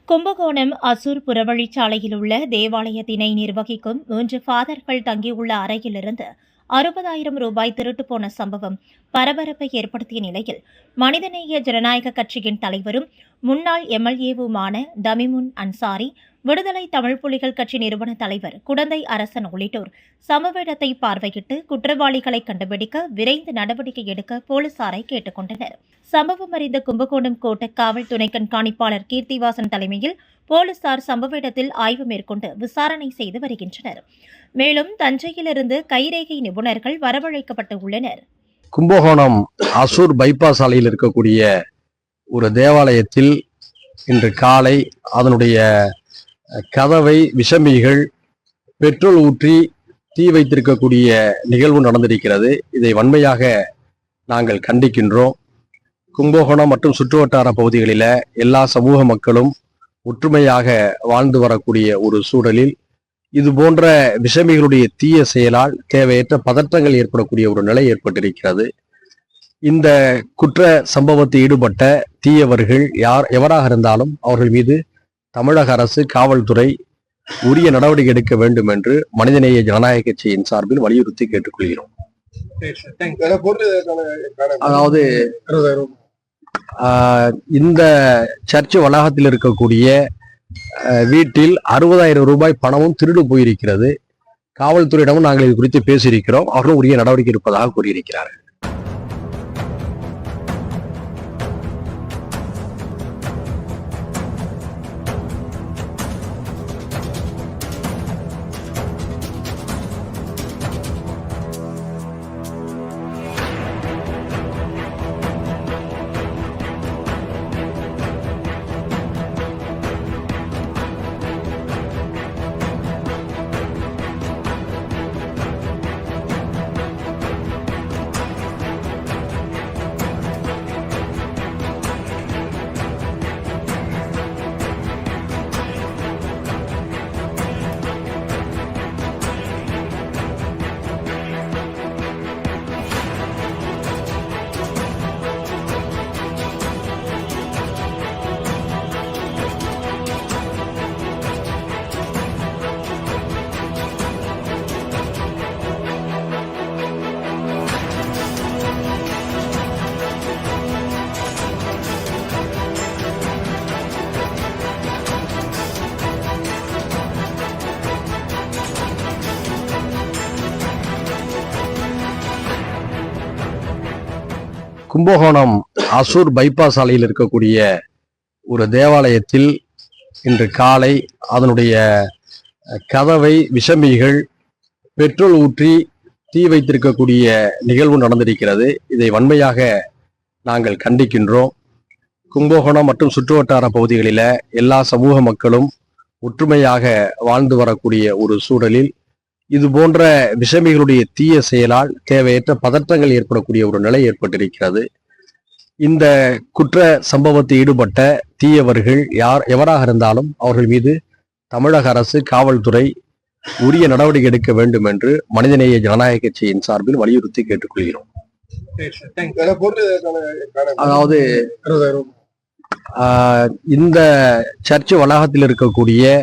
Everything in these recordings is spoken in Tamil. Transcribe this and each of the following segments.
கும்பகோணம் அசூர் புறவழிச்சாலையில் உள்ள தேவாலயத்தினை நிர்வகிக்கும் 3 ஃபாதர்கள் தங்கியுள்ள அறையிலிருந்து 60,000 ரூபாய் திருட்டு போன சம்பவம் பரபரப்பை ஏற்படுத்திய நிலையில் மனிதநேய ஜனநாயக கட்சியின் தலைவரும் முன்னாள் எம்எல்ஏவுமான தமிமுன் அன்சாரி, விடுதலை தமிழ் புலிகள் கட்சி நிறுவன தலைவர் குடந்தை அரசன் உள்ளிட்டோர் சம்பவ இடத்தை பார்வையிட்டு குற்றவாளிகளை கண்டுபிடிக்க விரைந்து நடவடிக்கை எடுக்க போலீசாரை கேட்டுக் கொண்டனர். சம்பவம் அறிந்த கும்பகோணம் கோட்ட காவல் துணை கண்காணிப்பாளர் கீர்த்திவாசன் தலைமையில் போலீசார் சம்பவ இடத்தில் ஆய்வு மேற்கொண்டு விசாரணை செய்து வருகின்றனர். மேலும் தஞ்சையிலிருந்து கைரேகை நிபுணர்கள் வரவழைக்கப்பட்டு உள்ளனர். கும்பகோணம் அசூர் பைபாஸ் சாலையில் இருக்கக்கூடிய ஒரு தேவாலயத்தில் இன்று காலை அதனுடைய கதவை விஷமிகள் பெட்ரோல் ஊற்றி தீ வைத்திருக்கக்கூடிய நிகழ்வு நடந்திருக்கிறது. இதை வன்மையாக நாங்கள் கண்டிக்கின்றோம். கும்பகோணம் மற்றும் சுற்றுவட்டார பகுதிகளில் எல்லா சமூக மக்களும் ஒற்றுமையாக வாழ்ந்து வரக்கூடிய ஒரு சூழலில் இது போன்ற விஷமிகளுடைய தீய செயலால் தேவையற்ற பதற்றங்கள் ஏற்படக்கூடிய ஒரு நிலை ஏற்பட்டிருக்கிறது. இந்த குற்ற சம்பவத்தில் ஈடுபட்ட தீயவர்கள் எவராக இருந்தாலும் அவர்கள் மீது தமிழக அரசு, காவல்துறை உரிய நடவடிக்கை எடுக்க வேண்டும் என்று மனிதநேய ஜனநாயக கட்சியின் சார்பில் வலியுறுத்தி கேட்டுக்கொள்கிறோம். அதாவது இந்த சர்ச் வளாகத்தில் இருக்கக்கூடிய வீட்டில் 60,000 ரூபாய் பணமும் திருடு போயிருக்கிறது. காவல்துறையிடமும் நாங்கள் இது குறித்து பேசியிருக்கிறோம். அவர்களும் உரிய நடவடிக்கை எடுப்பதாக கூறியிருக்கிறார்கள். கும்பகோணம் அசூர் பைபாஸ் சாலையில் இருக்கக்கூடிய ஒரு தேவாலயத்தில் இன்று காலை அதனுடைய கதவை விஷமிகள் பெட்ரோல் ஊற்றி தீ வைத்திருக்கக்கூடிய நிகழ்வு நடந்திருக்கிறது. இதை வன்மையாக நாங்கள் கண்டிக்கின்றோம். கும்பகோணம் மற்றும் சுற்றுவட்டார பகுதிகளில் எல்லா சமூக மக்களும் ஒற்றுமையாக வாழ்ந்து வரக்கூடிய ஒரு சூழலில் இது போன்ற விஷமிகளுடைய தீய செயலால் தேவையற்ற பதற்றங்கள் ஏற்படக்கூடிய ஒரு நிலை ஏற்பட்டிருக்கிறது. இந்த குற்ற சம்பவத்தில் ஈடுபட்ட தீயவர்கள் எவராக இருந்தாலும் அவர்கள் மீது தமிழக அரசு, காவல்துறை உரிய நடவடிக்கை எடுக்க வேண்டும் என்று மனிதநேய ஜனநாயக கட்சியின் சார்பில் வலியுறுத்தி கேட்டுக்கொள்கிறோம். அதாவது இந்த சர்ச் வளாகத்தில் இருக்கக்கூடிய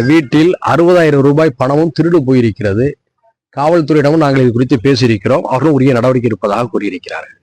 வீட்டில் 60,000 ரூபாய் பணமும் திருடு போயிருக்கிறது. காவல்துறையிடமும் நாங்கள் இது குறித்து பேசியிருக்கிறோம். அவர்களும் உரிய நடவடிக்கை எடுப்பதாக கூறியிருக்கிறார்கள்.